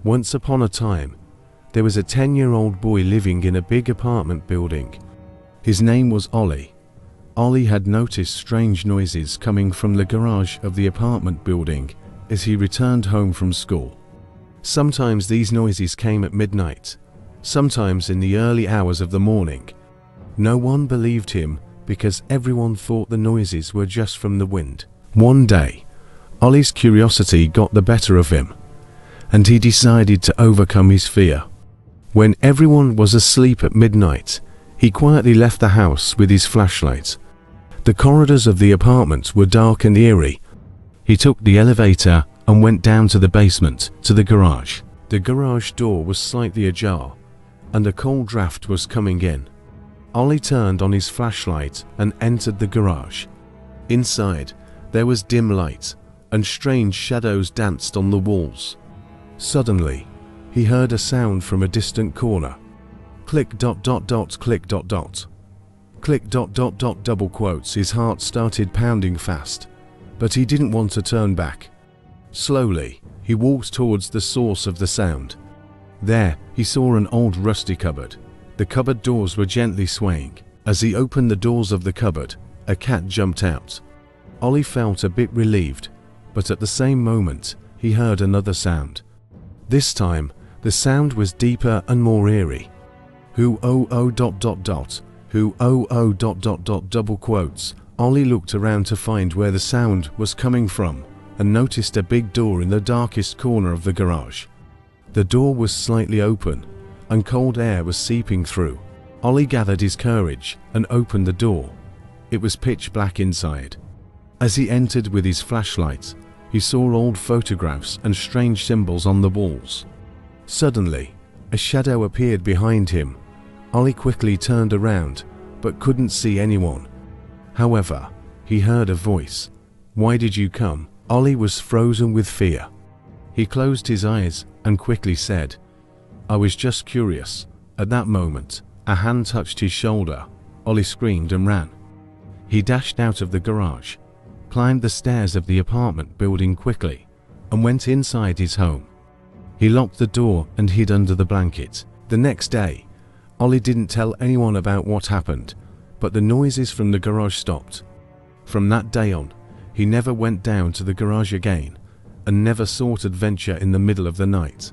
Once upon a time, there was a 10-year-old boy living in a big apartment building. His name was Ollie. Ollie had noticed strange noises coming from the garage of the apartment building as he returned home from school. Sometimes these noises came at midnight, sometimes in the early hours of the morning. No one believed him because everyone thought the noises were just from the wind. One day, Ollie's curiosity got the better of him, and he decided to overcome his fear. When everyone was asleep at midnight, he quietly left the house with his flashlight. The corridors of the apartment were dark and eerie. He took the elevator and went down to the basement, to the garage. The garage door was slightly ajar, and a cold draft was coming in. Ollie turned on his flashlight and entered the garage. Inside, there was dim light, and strange shadows danced on the walls. Suddenly, he heard a sound from a distant corner. Click ... click ... click ... double quotes. His heart started pounding fast, but he didn't want to turn back. Slowly, he walked towards the source of the sound. There, he saw an old rusty cupboard. The cupboard doors were gently swaying. As he opened the doors of the cupboard, a cat jumped out. Ollie felt a bit relieved, but at the same moment, he heard another sound. This time, the sound was deeper and more eerie. Who double quotes. Ollie looked around to find where the sound was coming from and noticed a big door in the darkest corner of the garage. The door was slightly open, and cold air was seeping through. Ollie gathered his courage and opened the door. It was pitch black inside. As he entered with his flashlight, he saw old photographs and strange symbols on the walls. Suddenly, a shadow appeared behind him. Ollie quickly turned around, but couldn't see anyone. However, he heard a voice. "Why did you come?" Ollie was frozen with fear. He closed his eyes and quickly said, "I was just curious." At that moment, a hand touched his shoulder. Ollie screamed and ran. He dashed out of the garage, climbed the stairs of the apartment building quickly, and went inside his home. He locked the door and hid under the blanket. The next day, Ollie didn't tell anyone about what happened, but the noises from the garage stopped. From that day on, he never went down to the garage again and never sought adventure in the middle of the night.